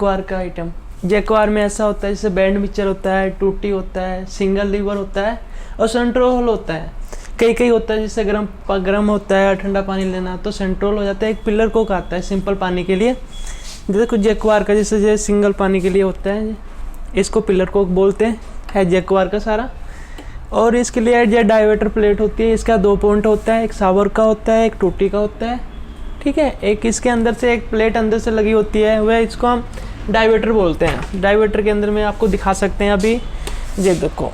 Jaquar का item. Jaquar में ऐसा होता है जैसे बैंड मिक्सचर होता है, टूटी होता है, सिंगल लीवर होता है और सेंट्रोल होता है। कई होता है जैसे गर्म होता है, ठंडा पानी लेना तो सेंट्रोल हो जाता है। एक पिलर कोक आता है सिंपल पानी के लिए, जैसे कुछ जैकवार का जैसे सिंगल पानी के लिए होता है, इसको पिलर कोक बोलते हैं, है जैकवार का सारा। और इसके लिए ये डाइवर्टर प्लेट होती है, इसका 2 पॉइंट होता है, एक सावर का होता है, एक टूटी का होता है, ठीक है। एक इसके अंदर से एक प्लेट अंदर से लगी होती है, वह इसको हम डाइवर्टर बोलते हैं। डाइवर्टर के अंदर में आपको दिखा सकते हैं अभी, ये देखो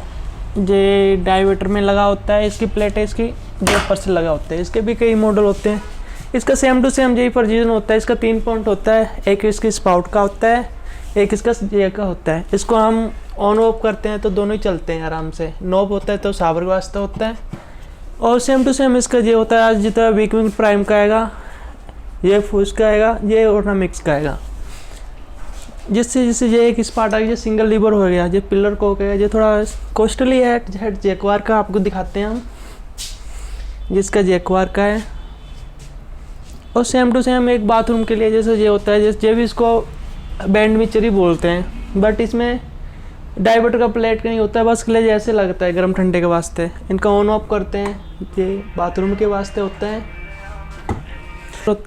ये डाइवर्टर में लगा होता है, इसकी प्लेट है, इसकी जो ऊपर से लगा होता है। इसके भी कई मॉडल होते हैं। इसका सेम टू सेम यही प्रोविजन होता है। इसका 3 पॉइंट होता है, एक इसकी स्पाउट का होता है, एक इसका ये का होता है। इसको हम ऑन ऑफ करते हैं तो दोनों ही चलते हैं आराम से। नॉब होता है तो सावर के वास्ते होता है। और सेम टू सेम इसका ये होता है, आज जितना वीक प्राइम का आएगा, ये फूस का आएगा, ये ऑर्नामिक्स का आएगा। जिससे ये एक स्पार्ट आ गया, सिंगल लीवर हो गया, ये पिलर को हो गया, ये थोड़ा कॉस्टली है। जैकवार का आपको दिखाते हैं हम, जिसका जैकवार का है। और सेम टू सेम एक बाथरूम के लिए जैसे ये होता है, जैसे भी इसको बैंड मिक्सचर ही बोलते हैं, बट इसमें डाइवर्टर का प्लेट नहीं होता है, बस क्लेज ऐसे लगता है गर्म ठंडे के वास्ते। इनका ऑन ऑफ करते हैं, ये बाथरूम के वास्ते होता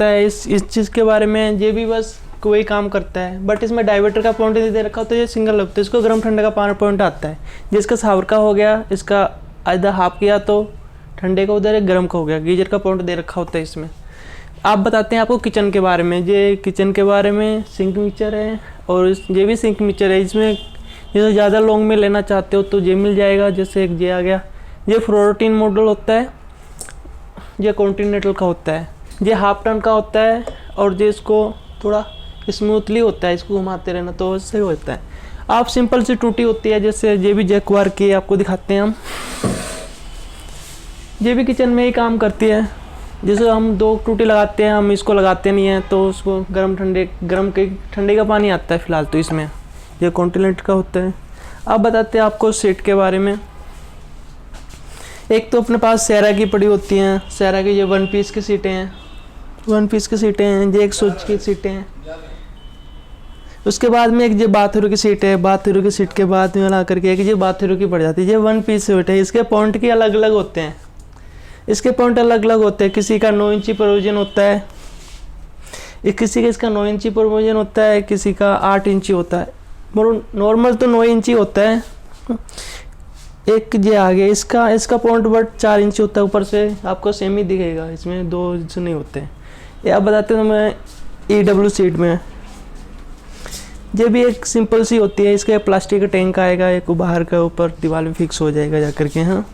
है। इस चीज़ के बारे में ये भी बस कोई काम करता है, बट इसमें डाइवर्टर का पॉइंट नहीं दे रखा होता है, ये सिंगल लगता है। इसको गर्म ठंडे का 5 पॉइंट आता है, जिसका सावर का हो गया, इसका आधा हाफ किया तो ठंडे का उधर है, गर्म का हो गया। गीजर का पॉइंट दे रखा होता है इसमें। आप बताते हैं आपको किचन के बारे में। ये किचन के बारे में सिंक मिक्सचर है, और ये भी सिंक मिक्सचर है। इसमें जैसे ज़्यादा लॉन्ग में लेना चाहते हो तो ये मिल जाएगा। जैसे एक ये आ गया, ये 14 मॉडल होता है, ये कॉन्टिनेंटल का होता है, ये हाफ टन का होता है, और ये इसको थोड़ा स्मूथली होता है, इसको घुमाते रहना तो सही होता है। आप सिंपल सी टूटी होती है, जैसे ये भी जैकवार की आपको दिखाते हैं हम। ये भी किचन में ही काम करती है। जैसे हम 2 टूटी लगाते हैं, हम इसको लगाते नहीं हैं तो उसको ठंडे का पानी आता है फ़िलहाल तो इसमें। ये कॉन्टिनेंट का होता है। अब बताते हैं आपको सीट के बारे में। एक तो अपने पास सैरा की पड़ी होती हैं, सैरा की ये 1 पीस की सीटें हैं, 1 पीस की सीटें हैं। ये एक स्विच की सीटें हैं। उसके बाद में एक ये बाथरूम की सीट है, बाथरूम की सीट के बाद में ला करके एक ये बाथरूम की पड़ जाती है। ये 1 पीस सीट है। इसके पॉइंट के अलग अलग होते हैं, इसके पॉइंट अलग अलग होते हैं। किसी का 9 इंची प्रोविजन होता है, किसी का इसका 9 इंची प्रोविजन होता है, किसी का 8 इंची होता है। नॉर्मल तो 9 इंची होता है। एक ये आगे इसका पॉइंट बट 4 इंची होता है। ऊपर से आपको सेम ही दिखेगा, इसमें 2 इंच नहीं होते हैं। ये आप बताते हैं मैं EW सीट में। ये भी एक सिंपल सी होती है। इसका प्लास्टिक का टैंक आएगा, एक बाहर का ऊपर दीवार में फिक्स हो जाएगा जा करके। हाँ,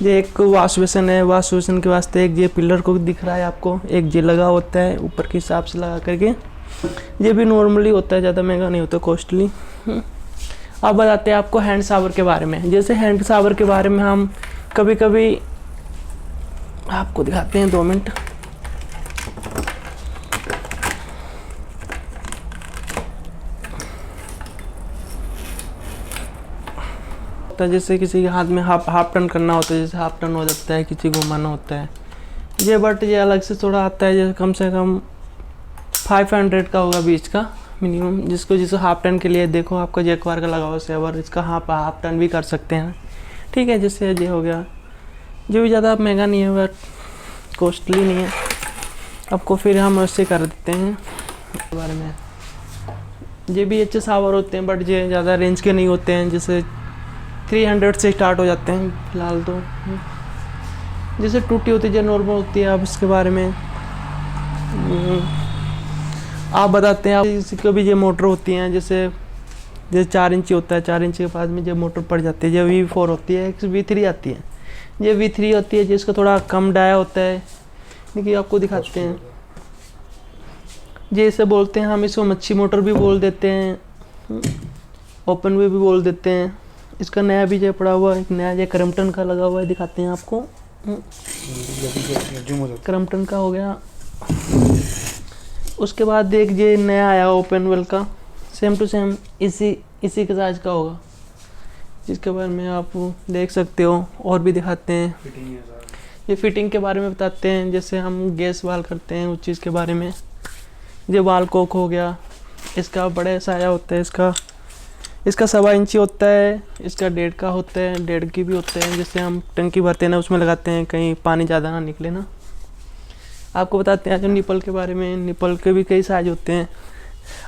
ये एक वॉश बेसन है। वॉश बेसन के वास्ते एक ये पिलर को दिख रहा है आपको, एक जे लगा होता है ऊपर के हिसाब से लगा करके। ये भी नॉर्मली होता है, ज़्यादा महंगा नहीं होता, कॉस्टली। अब बताते हैं आपको हैंड शावर के बारे में। जैसे हैंड शावर के बारे में हम कभी कभी आपको दिखाते हैं, 2 मिनट। जैसे किसी के हाथ में हाफ टर्न करना होता है, जैसे हाफ टर्न हो जाता है, किसी को घुमाना होता है ये, बट ये अलग से थोड़ा आता है। जैसे कम से कम 500 का होगा बीच का मिनिमम। जिसको हाफ टर्न के लिए देखो आपका जैकवार का लगा हुआ सेवर, इसका हाफ टर्न भी कर सकते हैं, ठीक है। जैसे ये हो गया, जो भी ज़्यादा महंगा नहीं है बट कॉस्टली नहीं है। आपको फिर हम उससे कर देते हैं बारे में। ये भी अच्छे सावर होते हैं, बट ये ज़्यादा रेंज के नहीं होते हैं। जैसे 300 से स्टार्ट हो जाते हैं फिलहाल तो। जैसे टूटी होती है, जो नॉर्मल होती है। अब इसके बारे में आप बताते हैं। आप इसको भी ये मोटर होती हैं, जैसे 4 इंची होता है, 4 इंची के बाद में जो मोटर पड़ जाती है, जो V4 होती है, एक V3 आती है। ये V3 होती है, जिसका थोड़ा कम डाया होता है। देखिए आपको दिखाते हैं, ये इसे बोलते हैं हम, इसको मच्छी मोटर भी बोल देते हैं, ओपन वे भी बोल देते हैं। इसका नया भी जो पड़ा हुआ है, एक नया जो क्रम्पटन का लगा हुआ है, दिखाते हैं आपको। क्रम्पटन का हो गया। उसके बाद एक ये नया आया ओपन वेल का, सेम टू सेम इसी के साइज का होगा, जिसके बारे में आप देख सकते हो। और भी दिखाते हैं, ये फिटिंग के बारे में बताते हैं। जैसे हम गैस वाल करते हैं, उस चीज़ के बारे में। ये वाल कोक हो गया, इसका बड़ा साया होता है, इसका 1.25 इंची होता है, इसका 1.5 का होता है, 1.5 की भी होते हैं, जिससे हम टंकी भरते हैं ना उसमें लगाते हैं, कहीं पानी ज़्यादा ना निकले ना। आपको बताते हैं जो निपल के बारे में। निपल के भी कई साइज होते हैं,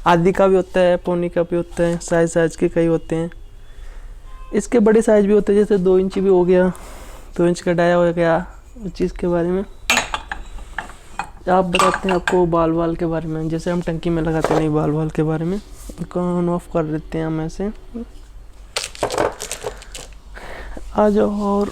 आधी का भी होता है, पौनी का भी होता है, साइज के कई होते हैं। इसके बड़े साइज भी होते हैं, जैसे 2 इंची भी हो गया, 2 इंच का डाया हो गया। उस चीज़ के बारे में आप बताते हैं आपको बाल के बारे में, जैसे हम टंकी में लगाते हैं बाल के बारे में। इनको ऑन ऑफ कर देते हैं हम ऐसे। आ जाओ और